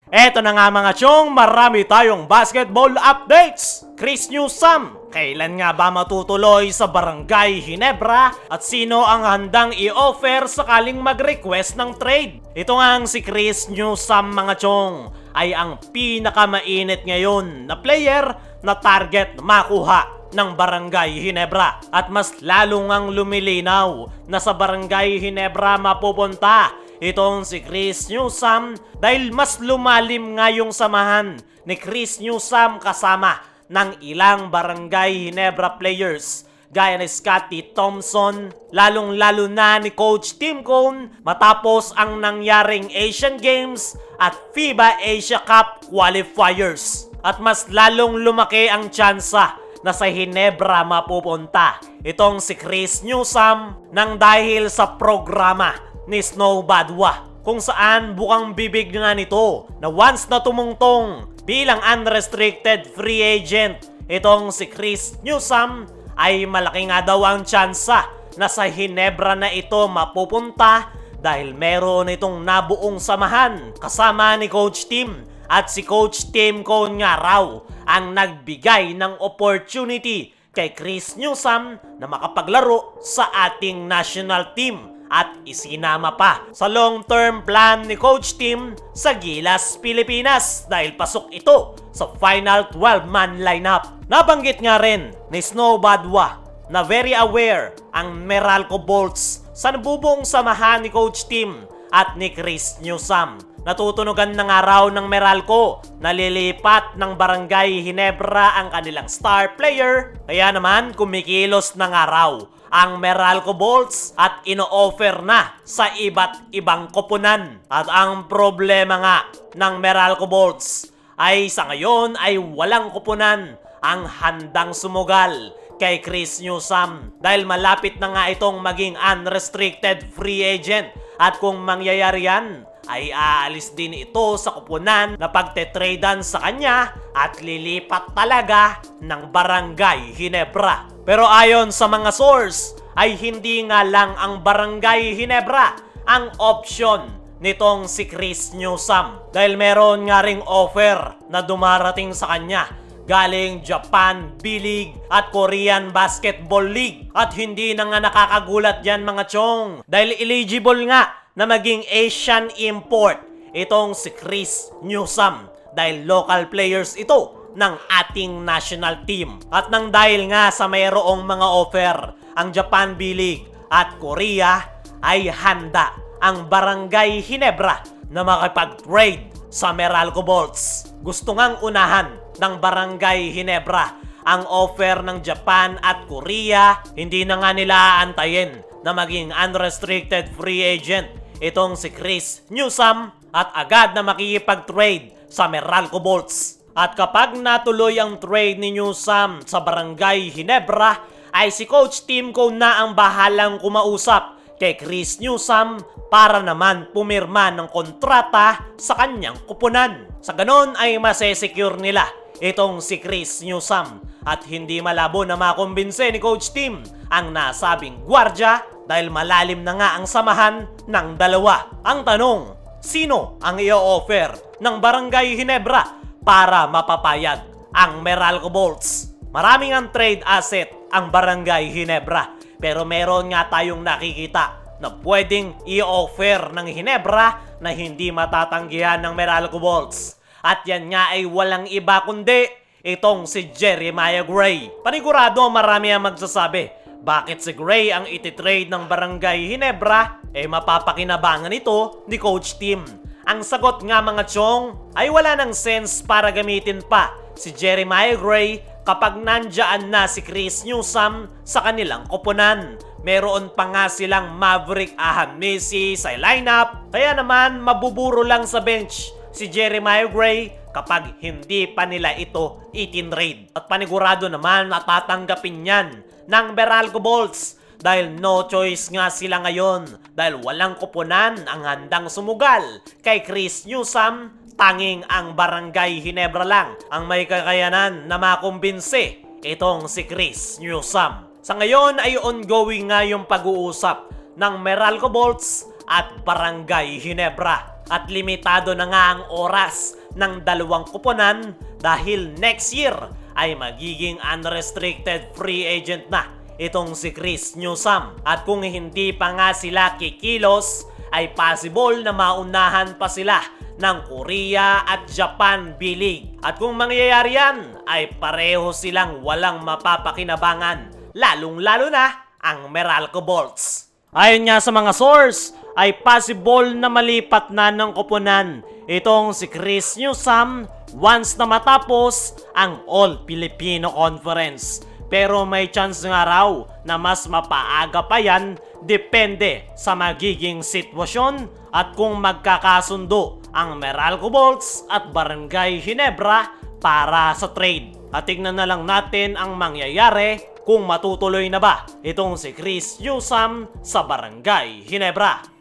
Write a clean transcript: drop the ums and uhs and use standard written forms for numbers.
Eto na nga mga chong, marami tayong basketball updates. Chris Newsome, kailan nga ba matutuloy sa Barangay Ginebra at sino ang handang i-offer sakaling mag-request ng trade? Ito nga si Chris Newsome mga chong ay ang pinakamainit ngayon na player na target makuha ng Barangay Ginebra at mas lalo ngang lumilinaw na sa Barangay Ginebra mapupunta itong si Chris Newsome dahil mas lumalim nga yung samahan ni Chris Newsome kasama ng ilang Barangay Ginebra players gaya ni Scottie Thompson, lalong-lalo na ni Coach Tim Cone matapos ang nangyaring Asian Games at FIBA Asia Cup qualifiers. At mas lalong lumaki ang tsansa na sa Ginebra mapupunta itong si Chris Newsome nang dahil sa programa ni Snow Badwa, kung saan bukang bibig nga nito na once na tumungtong bilang unrestricted free agent itong si Chris Newsome ay malaki nga daw ang tsansa na sa Ginebra na ito mapupunta dahil meron itong nabuong samahan kasama ni Coach Tim at si Coach Tim Cone nga raw ang nagbigay ng opportunity kay Chris Newsome na makapaglaro sa ating national team at isinama pa sa long-term plan ni Coach Tim sa Gilas, Pilipinas dahil pasok ito sa final 12-man lineup. Nabanggit nga rin ni Snow Badwa na very aware ang Meralco Bolts sa nabubuong samahan ni Coach Tim at ni Chris Newsome. Natutunugan na nga raw ng Meralco na lilipat ng Barangay Ginebra ang kanilang star player, kaya naman kumikilos na nga raw ang Meralco Bolts at ino-offer na sa iba't ibang koponan. At ang problema nga ng Meralco Bolts ay sa ngayon ay walang koponan ang handang sumugal kay Chris Newsome dahil malapit na nga itong maging unrestricted free agent at kung mangyayari yan ay aalis din ito sa koponan na pagtetradean sa kanya at lilipat talaga ng Barangay Ginebra. Pero ayon sa mga source ay hindi nga lang ang Barangay Ginebra ang option nitong si Chris Newsome dahil meron nga ring offer na dumarating sa kanya galing Japan B-League at Korean Basketball League. At hindi na nga nakakagulat yan mga chong dahil eligible nga na maging Asian import itong si Chris Newsome dahil local players ito ng ating national team. At nang dahil nga sa mayroong mga offer ang Japan B-League at Korea ay handa ang Barangay Ginebra na makipag-trade sa Meralco Bolts. Gusto ngang unahan ng Barangay Ginebra ang offer ng Japan at Korea. Hindi na nga nila aantayin na maging unrestricted free agent itong si Chris Newsome at agad na makikipag-trade sa Meralco Bolts. At kapag natuloy ang trade ni Newsome sa Barangay Ginebra ay si Coach Tim Cone na ang bahalang kumausap kay Chris Newsome para naman pumirma ng kontrata sa kanyang kupunan. Sa ganon ay masesecure nila itong si Chris Newsome at hindi malabo na makumbinse ni Coach Tim ang nasabing gwardya dahil malalim na nga ang samahan ng dalawa. Ang tanong, sino ang i-offer ng Barangay Ginebra para mapapayag ang Meralco Bolts? Maraming ang trade asset ang Barangay Ginebra pero meron nga tayong nakikita na pwedeng i-offer ng Ginebra na hindi matatanggihan ng Meralco Bolts. At yan nga ay walang iba kundi itong si Jeremiah Gray. Panigurado marami ang magsasabi, bakit si Gray ang ititrade ng Barangay Ginebra? Mapapakinabangan ito ni Coach Tim. Ang sagot nga mga chong ay wala nang sense para gamitin pa si Jeremiah Gray kapag nandyan na si Chris Newsome sa kanilang koponan. Meron pa nga silang Maverick Ahmed-Messi sa lineup, kaya naman mabuburo lang sa bench si Jeremiah Gray kapag hindi pa nila ito itinrade. At panigurado naman na tatanggapin yan ng Meralco Bolts dahil no choice nga sila ngayon dahil walang koponan ang handang sumugal kay Chris Newsome. Tanging ang Barangay Ginebra lang ang may kakayanan na makumbinse itong si Chris Newsome. Sa ngayon ay ongoing nga yung pag-uusap ng Meralco Bolts at Barangay Ginebra At limitado na nga ang oras ng dalawang koponan dahil next year ay magiging unrestricted free agent na itong si Chris Newsome. At kung hindi pa nga sila kikilos, ay possible na maunahan pa sila ng Korea at Japan B-League. At kung mangyayari yan, ay pareho silang walang mapapakinabangan, lalong-lalo na ang Meralco Bolts. Ayon nga sa mga source, ay possible na malipat na ng koponan itong si Chris Newsome once na matapos ang All-Filipino Conference. Pero may chance nga raw na mas mapaaga pa yan, depende sa magiging sitwasyon at kung magkakasundo ang Meralco Bolts at Barangay Ginebra para sa trade. At tignan na lang natin ang mangyayari kung matutuloy na ba itong si Chris Newsome sa Barangay Ginebra.